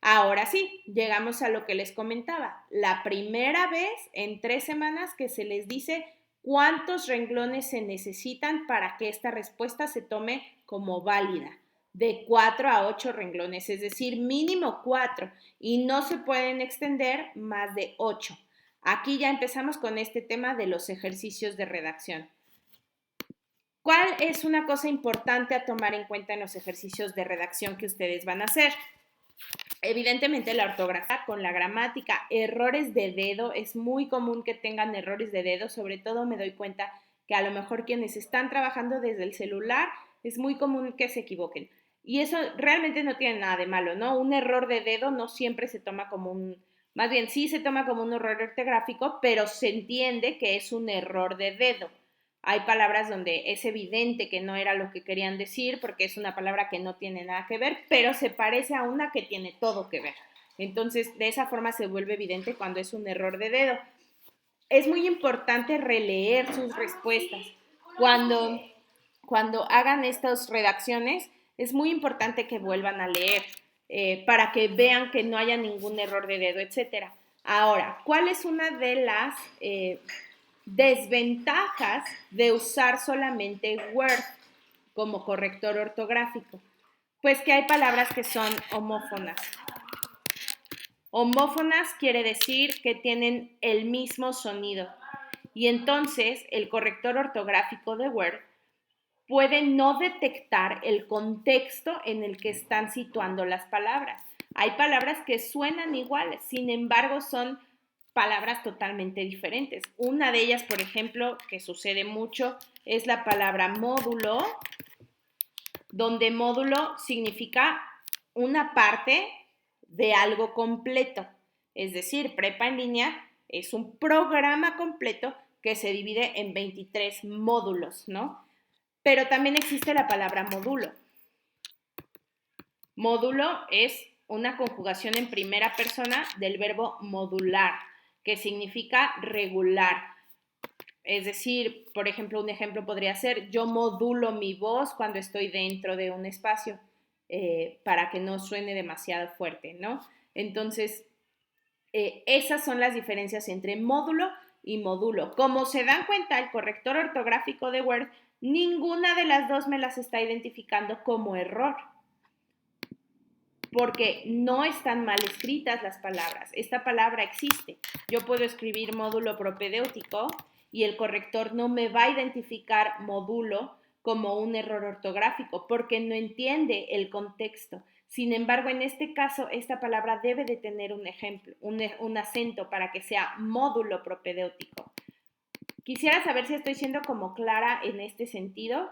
Ahora sí, llegamos a lo que les comentaba. La primera vez en 3 semanas que se les dice cuántos renglones se necesitan para que esta respuesta se tome como válida. De 4 a 8 renglones, es decir, mínimo 4, y no se pueden extender más de 8. Aquí ya empezamos con este tema de los ejercicios de redacción. ¿Cuál es una cosa importante a tomar en cuenta en los ejercicios de redacción que ustedes van a hacer? Evidentemente la ortografía con la gramática, errores de dedo, es muy común que tengan errores de dedo, sobre todo me doy cuenta que a lo mejor quienes están trabajando desde el celular es muy común que se equivoquen. Y eso realmente no tiene nada de malo, ¿no? Un error de dedo no siempre se toma como más bien sí se toma como un error ortográfico, pero se entiende que es un error de dedo. Hay palabras donde es evidente que no era lo que querían decir porque es una palabra que no tiene nada que ver, pero se parece a una que tiene todo que ver. Entonces, de esa forma se vuelve evidente cuando es un error de dedo. Es muy importante releer sus respuestas. Cuando hagan estas redacciones, es muy importante que vuelvan a leer para que vean que no haya ningún error de dedo, etc. Ahora, ¿cuál es una de las desventajas de usar solamente Word como corrector ortográfico? Pues que hay palabras que son homófonas. Homófonas quiere decir que tienen el mismo sonido. Y entonces el corrector ortográfico de Word puede no detectar el contexto en el que están situando las palabras. Hay palabras que suenan iguales, sin embargo son palabras totalmente diferentes. Una de ellas, por ejemplo, que sucede mucho, es la palabra módulo, donde módulo significa una parte de algo completo. Es decir, Prepa en Línea es un programa completo que se divide en 23 módulos, ¿no? Pero también existe la palabra módulo. Módulo es una conjugación en primera persona del verbo modular, que significa regular. Es decir, por ejemplo, un ejemplo podría ser: yo modulo mi voz cuando estoy dentro de un espacio para que no suene demasiado fuerte, ¿no? Entonces, esas son las diferencias entre módulo y módulo. Como se dan cuenta, el corrector ortográfico de Word, ninguna de las dos me las está identificando como error, porque no están mal escritas las palabras. Esta palabra existe. Yo puedo escribir módulo propedéutico y el corrector no me va a identificar módulo como un error ortográfico porque no entiende el contexto. Sin embargo, en este caso, esta palabra debe de tener un ejemplo, un acento para que sea módulo propedéutico. Quisiera saber si estoy siendo como clara en este sentido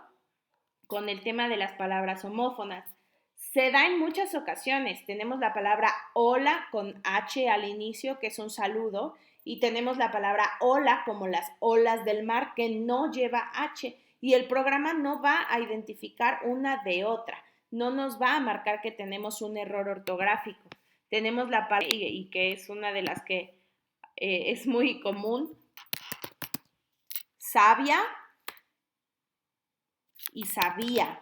con el tema de las palabras homófonas. Se da en muchas ocasiones. Tenemos la palabra hola con H al inicio, que es un saludo, y tenemos la palabra hola como las olas del mar, que no lleva H, y el programa no va a identificar una de otra, no nos va a marcar que tenemos un error ortográfico. Tenemos la palabra, y que es una de las que es muy común, sabia y sabía.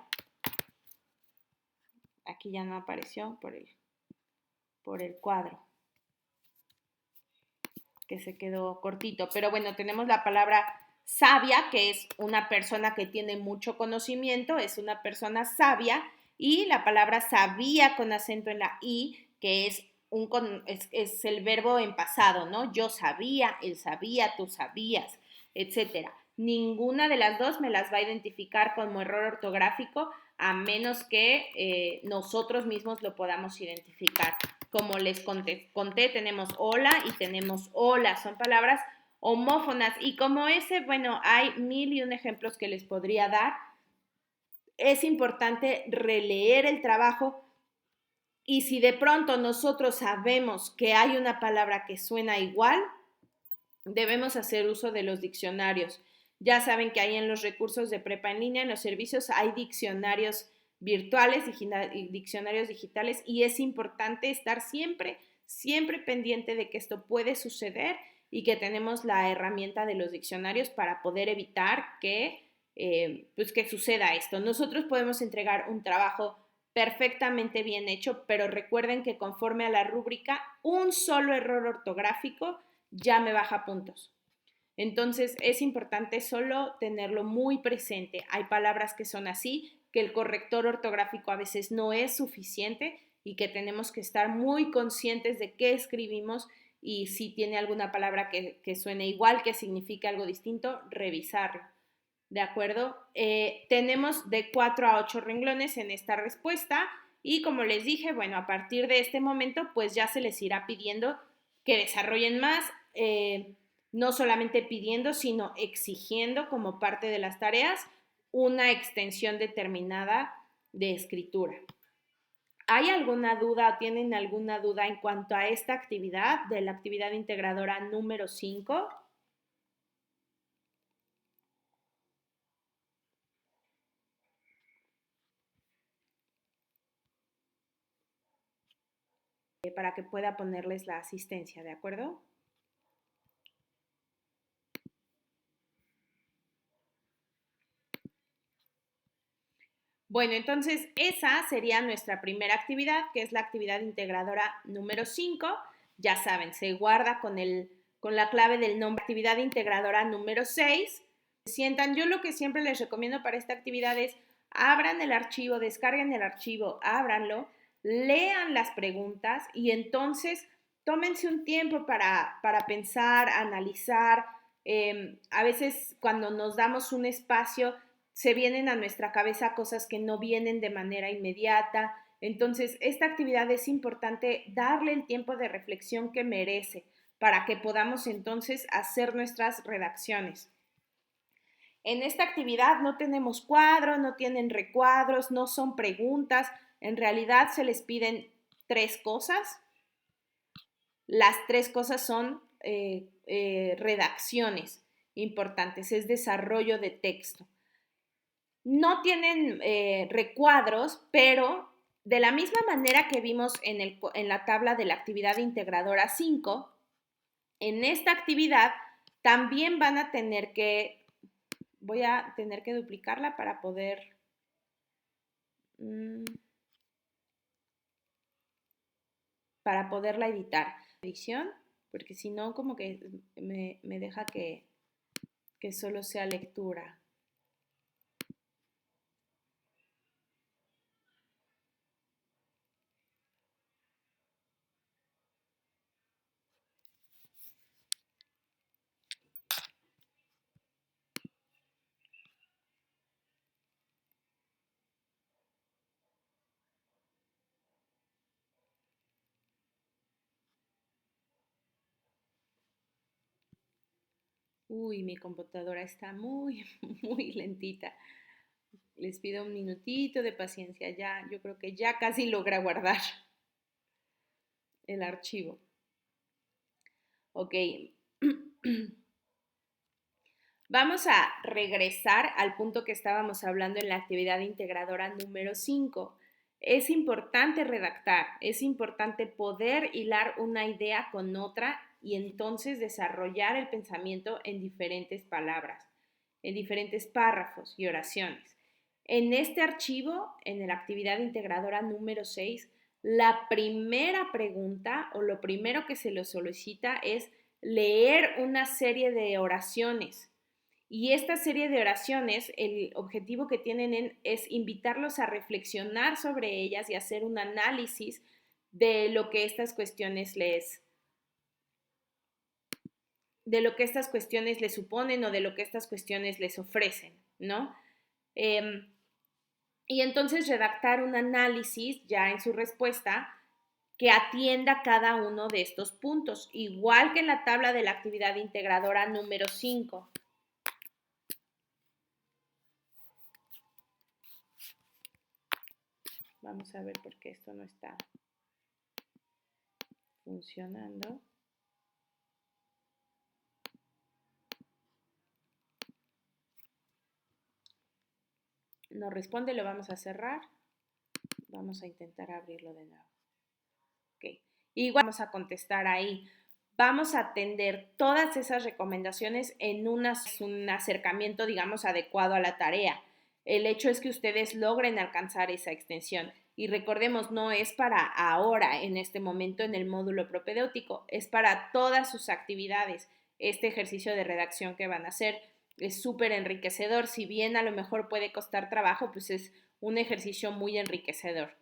Aquí ya no apareció por el cuadro, que se quedó cortito. Pero bueno, tenemos la palabra sabia, que es una persona que tiene mucho conocimiento, es una persona sabia, y la palabra sabía con acento en la I, que es el verbo en pasado, ¿no? Yo sabía, él sabía, tú sabías, etcétera. Ninguna de las dos me las va a identificar como error ortográfico a menos que nosotros mismos lo podamos identificar. Como les conté, tenemos hola y tenemos hola, son palabras homófonas, y como ese, bueno, hay 1001 ejemplos que les podría dar. Es importante releer el trabajo, y si de pronto nosotros sabemos que hay una palabra que suena igual, debemos hacer uso de los diccionarios. Ya saben que ahí en los recursos de Prepa en Línea, en los servicios, hay diccionarios virtuales y diccionarios digitales, y es importante estar siempre pendiente de que esto puede suceder y que tenemos la herramienta de los diccionarios para poder evitar que pues que suceda esto. Nosotros podemos entregar un trabajo perfectamente bien hecho, pero recuerden que conforme a la rúbrica, un solo error ortográfico ya me baja puntos. Entonces es importante solo tenerlo muy presente. Hay palabras que son así, que el corrector ortográfico a veces no es suficiente y que tenemos que estar muy conscientes de qué escribimos y si tiene alguna palabra que suene igual, que signifique algo distinto, revisarlo. ¿De acuerdo? Tenemos de 4 a 8 renglones en esta respuesta y como les dije, bueno, a partir de este momento pues ya se les irá pidiendo que desarrollen más, no solamente pidiendo, sino exigiendo como parte de las tareas una extensión determinada de escritura. ¿Hay alguna duda o tienen alguna duda en cuanto a esta actividad de la actividad integradora número 5? Para que pueda ponerles la asistencia, ¿de acuerdo? Bueno, entonces esa sería nuestra primera actividad, que es la actividad integradora número 5. Ya saben, se guarda con la clave del nombre actividad integradora número 6. Sientan, yo lo que siempre les recomiendo para esta actividad es abran el archivo, descarguen el archivo, ábranlo, lean las preguntas y entonces tómense un tiempo para pensar, analizar. A veces cuando nos damos un espacio se vienen a nuestra cabeza cosas que no vienen de manera inmediata. Entonces, esta actividad es importante darle el tiempo de reflexión que merece para que podamos entonces hacer nuestras redacciones. En esta actividad no tenemos cuadro, no tienen recuadros, no son preguntas. En realidad se les piden 3 cosas. Las 3 cosas son redacciones importantes, es desarrollo de texto. No tienen recuadros, pero de la misma manera que vimos en la tabla de la actividad integradora 5, en esta actividad también van a tener que, voy a tener que duplicarla para poderla editar. Edición, porque si no como que me deja que solo sea lectura. Uy, mi computadora está muy, muy lentita. Les pido un minutito de paciencia. Ya, yo creo que ya casi logra guardar el archivo. Ok. Vamos a regresar al punto que estábamos hablando en la actividad integradora número 5. Es importante redactar, es importante poder hilar una idea con otra y entonces desarrollar el pensamiento en diferentes palabras, en diferentes párrafos y oraciones. En este archivo, en la actividad integradora número 6, la primera pregunta o lo primero que se les solicita es leer una serie de oraciones. Y esta serie de oraciones, el objetivo que tienen es invitarlos a reflexionar sobre ellas y hacer un análisis de lo que estas cuestiones les suponen o de lo que estas cuestiones les ofrecen, ¿no? Y entonces redactar un análisis ya en su respuesta que atienda cada uno de estos puntos, igual que en la tabla de la actividad integradora número 5. Vamos a ver por qué esto no está funcionando. No responde, lo vamos a cerrar. Vamos a intentar abrirlo de nuevo. Ok. Igual vamos a contestar ahí. vamos a atender todas esas recomendaciones en un acercamiento, digamos, adecuado a la tarea. El hecho es que ustedes logren alcanzar esa extensión. Y recordemos, no es para ahora, en este momento, en el módulo propedéutico, es para todas sus actividades. Este ejercicio de redacción que van a hacer es súper enriquecedor. Si bien a lo mejor puede costar trabajo, pues es un ejercicio muy enriquecedor.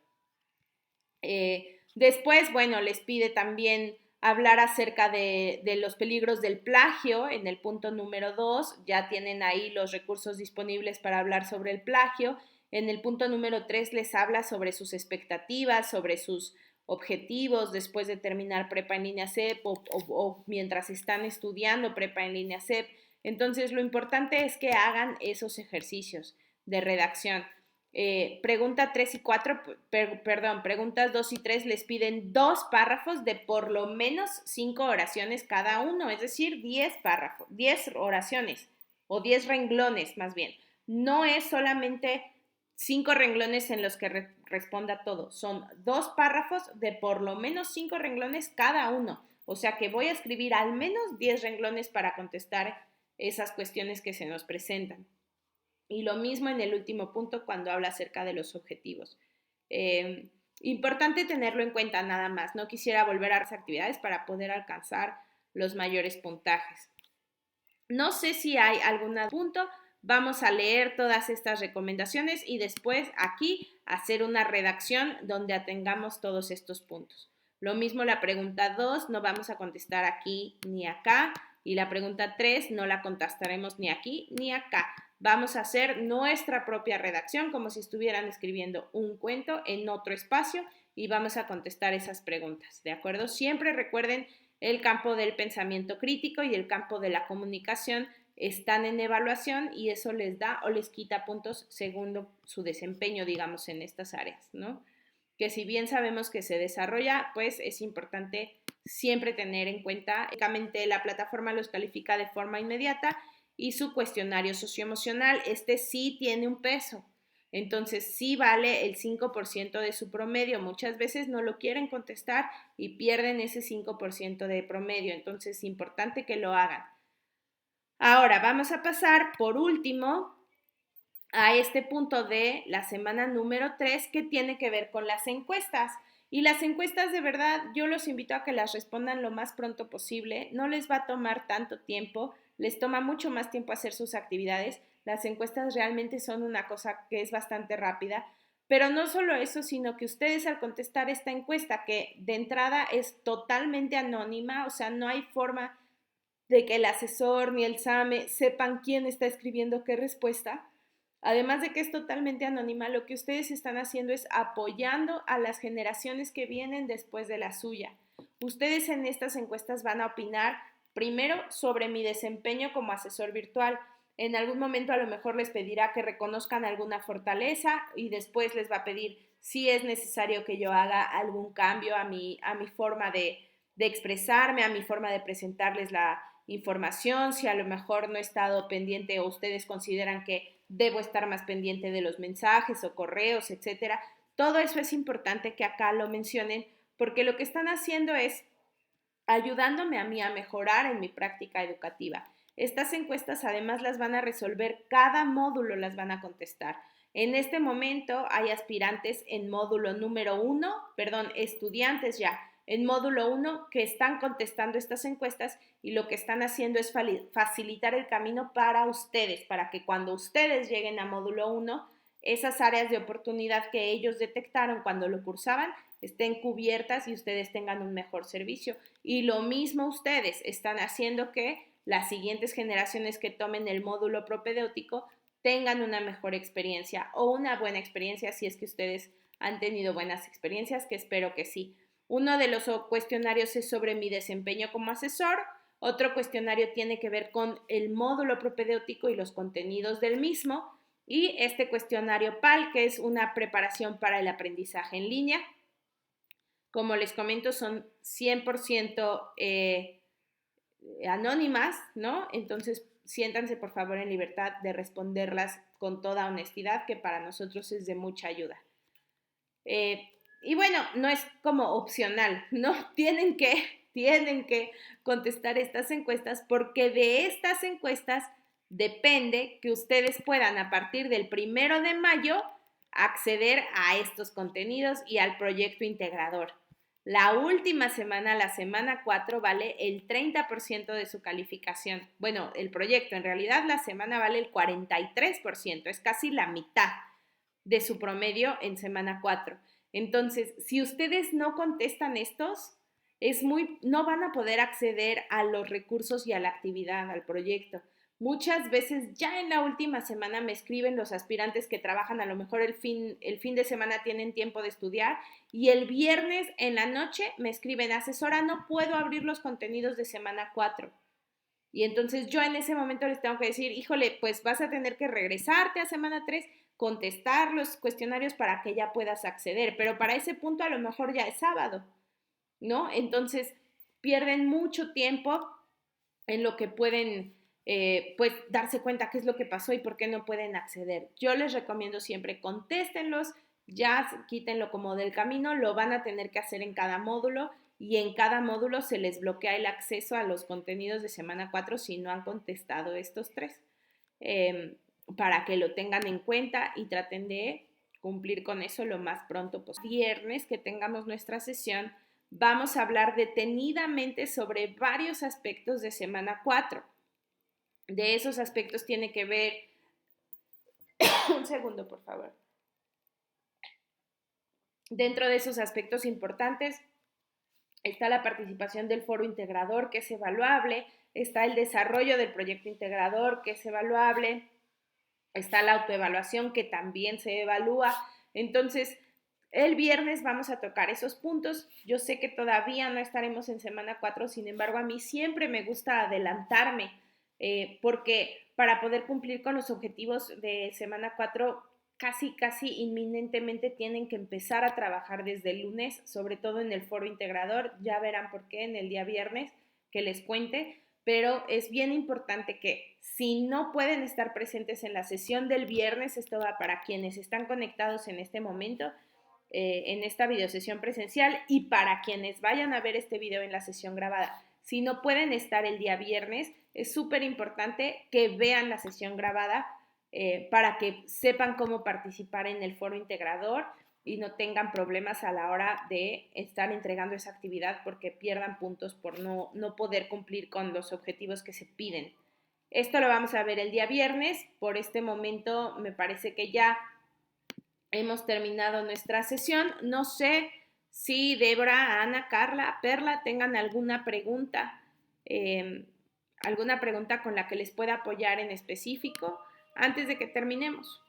Después, bueno, les pide también hablar acerca de los peligros del plagio en el punto número 2. Ya tienen ahí los recursos disponibles para hablar sobre el plagio. En el punto número 3 les habla sobre sus expectativas, sobre sus objetivos después de terminar prepa en línea CEP o mientras están estudiando prepa en línea CEP. Entonces, lo importante es que hagan esos ejercicios de redacción. Pregunta 3 y 4, preguntas 2 y 3 les piden 2 párrafos de por lo menos 5 oraciones cada uno, es decir, 10 párrafos, 10 oraciones o 10 renglones más bien. No es solamente 5 renglones en los que responda todo, son 2 párrafos de por lo menos 5 renglones cada uno. O sea que voy a escribir al menos 10 renglones para contestar esas cuestiones que se nos presentan. Y lo mismo en el último punto cuando habla acerca de los objetivos. Importante tenerlo en cuenta nada más. No quisiera volver a las actividades para poder alcanzar los mayores puntajes. No sé si hay algún punto. Vamos a leer todas estas recomendaciones y después aquí hacer una redacción donde atengamos todos estos puntos. Lo mismo la pregunta 2, no vamos a contestar aquí ni acá. Y la pregunta 3 no la contestaremos ni aquí ni acá. Vamos a hacer nuestra propia redacción como si estuvieran escribiendo un cuento en otro espacio y vamos a contestar esas preguntas, ¿de acuerdo? Siempre recuerden, el campo del pensamiento crítico y el campo de la comunicación están en evaluación y eso les da o les quita puntos según su desempeño, digamos, en estas áreas, ¿no? Que si bien sabemos que se desarrolla, pues es importante siempre tener en cuenta, únicamente la plataforma los califica de forma inmediata y su cuestionario socioemocional, este sí tiene un peso. Entonces sí vale el 5% de su promedio. Muchas veces no lo quieren contestar y pierden ese 5% de promedio. Entonces es importante que lo hagan. Ahora vamos a pasar por último a este punto de la semana número 3 que tiene que ver con las encuestas. Y las encuestas de verdad yo los invito a que las respondan lo más pronto posible. No les va a tomar tanto tiempo, les toma mucho más tiempo hacer sus actividades. Las encuestas realmente son una cosa que es bastante rápida. Pero no solo eso, sino que ustedes al contestar esta encuesta, que de entrada es totalmente anónima, o sea, no hay forma de que el asesor ni el SAME sepan quién está escribiendo qué respuesta. Además de que es totalmente anónima, lo que ustedes están haciendo es apoyando a las generaciones que vienen después de la suya. Ustedes en estas encuestas van a opinar primero sobre mi desempeño como asesor virtual. En algún momento a lo mejor les pedirá que reconozcan alguna fortaleza y después les va a pedir si es necesario que yo haga algún cambio a mi forma de expresarme, a mi forma de presentarles la información, si a lo mejor no he estado pendiente o ustedes consideran que debo estar más pendiente de los mensajes o correos, etcétera. Todo eso es importante que acá lo mencionen porque lo que están haciendo es ayudándome a mí a mejorar en mi práctica educativa. Estas encuestas además las van a resolver, cada módulo las van a contestar. En este momento hay aspirantes en módulo número 1, estudiantes ya en módulo 1 que están contestando estas encuestas y lo que están haciendo es facilitar el camino para ustedes, para que cuando ustedes lleguen a módulo 1, esas áreas de oportunidad que ellos detectaron cuando lo cursaban estén cubiertas y ustedes tengan un mejor servicio. Y lo mismo ustedes están haciendo que las siguientes generaciones que tomen el módulo propedéutico tengan una mejor experiencia o una buena experiencia si es que ustedes han tenido buenas experiencias, que espero que sí. Uno de los cuestionarios es sobre mi desempeño como asesor, otro cuestionario tiene que ver con el módulo propedéutico y los contenidos del mismo, y este cuestionario PAL, que es una preparación para el aprendizaje en línea. Como les comento, son 100% anónimas, ¿no? Entonces, siéntanse por favor en libertad de responderlas con toda honestidad, que para nosotros es de mucha ayuda. Y bueno, no es como opcional, no tienen que tienen que contestar estas encuestas porque de estas encuestas depende que ustedes puedan a partir del 1 de mayo acceder a estos contenidos y al proyecto integrador. La última semana, la semana 4, vale el 30% de su calificación. Bueno, el proyecto, en realidad la semana vale el 43%, es casi la mitad de su promedio en semana 4. Entonces, si ustedes no contestan estos, no van a poder acceder a los recursos y a la actividad, al proyecto. Muchas veces ya en la última semana me escriben los aspirantes que trabajan, a lo mejor el fin de semana tienen tiempo de estudiar y el viernes en la noche me escriben, asesora, no puedo abrir los contenidos de semana 4. Y entonces yo en ese momento les tengo que decir, híjole, pues vas a tener que regresarte a semana 3, contestar los cuestionarios para que ya puedas acceder, pero para ese punto a lo mejor ya es sábado, ¿no? Entonces pierden mucho tiempo en lo que pueden pues darse cuenta qué es lo que pasó y por qué no pueden acceder. Yo les recomiendo siempre contéstenlos, ya quítenlo como del camino, lo van a tener que hacer en cada módulo y en cada módulo se les bloquea el acceso a los contenidos de semana 4 si no han contestado estos 3, para que lo tengan en cuenta y traten de cumplir con eso lo más pronto posible. Viernes que tengamos nuestra sesión, vamos a hablar detenidamente sobre varios aspectos de semana 4. De esos aspectos tiene que ver, un segundo por favor, dentro de esos aspectos importantes está la participación del foro integrador, que es evaluable, está el desarrollo del proyecto integrador, que es evaluable, está la autoevaluación, que también se evalúa. Entonces, el viernes vamos a tocar esos puntos. Yo sé que todavía no estaremos en semana 4, sin embargo, a mí siempre me gusta adelantarme, porque para poder cumplir con los objetivos de semana 4, casi inminentemente tienen que empezar a trabajar desde el lunes, sobre todo en el foro integrador. Ya verán por qué en el día viernes que les cuente, pero es bien importante que si no pueden estar presentes en la sesión del viernes, esto va para quienes están conectados en este momento, en esta videosesión presencial, y para quienes vayan a ver este video en la sesión grabada. Si no pueden estar el día viernes, es súper importante que vean la sesión grabada para que sepan cómo participar en el foro integrador y no tengan problemas a la hora de estar entregando esa actividad porque pierdan puntos por no poder cumplir con los objetivos que se piden. Esto lo vamos a ver el día viernes. Por este momento me parece que ya hemos terminado nuestra sesión. No sé si Débora, Ana, Carla, Perla tengan alguna pregunta con la que les pueda apoyar en específico antes de que terminemos.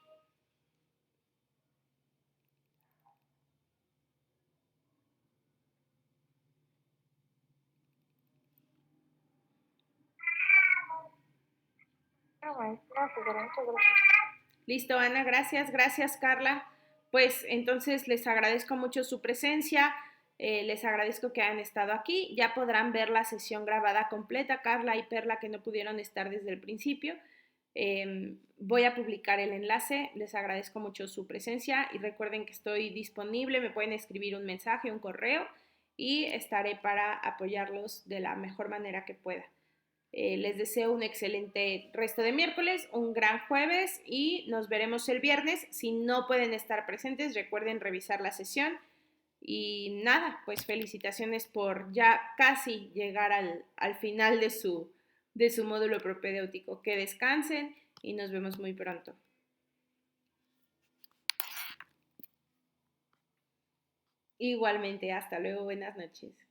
Listo, Ana, gracias Carla. Pues entonces les agradezco mucho su presencia, les agradezco que hayan estado aquí. Ya podrán ver la sesión grabada completa, Carla y Perla, que no pudieron estar desde el principio. Voy a publicar el enlace, les agradezco mucho su presencia y recuerden que estoy disponible, me pueden escribir un mensaje, un correo y estaré para apoyarlos de la mejor manera que pueda. Les deseo un excelente resto de miércoles, un gran jueves y nos veremos el viernes. Si no pueden estar presentes, recuerden revisar la sesión. Y nada, pues felicitaciones por ya casi llegar al final de su módulo propedéutico. Que descansen y nos vemos muy pronto. Igualmente, hasta luego, buenas noches.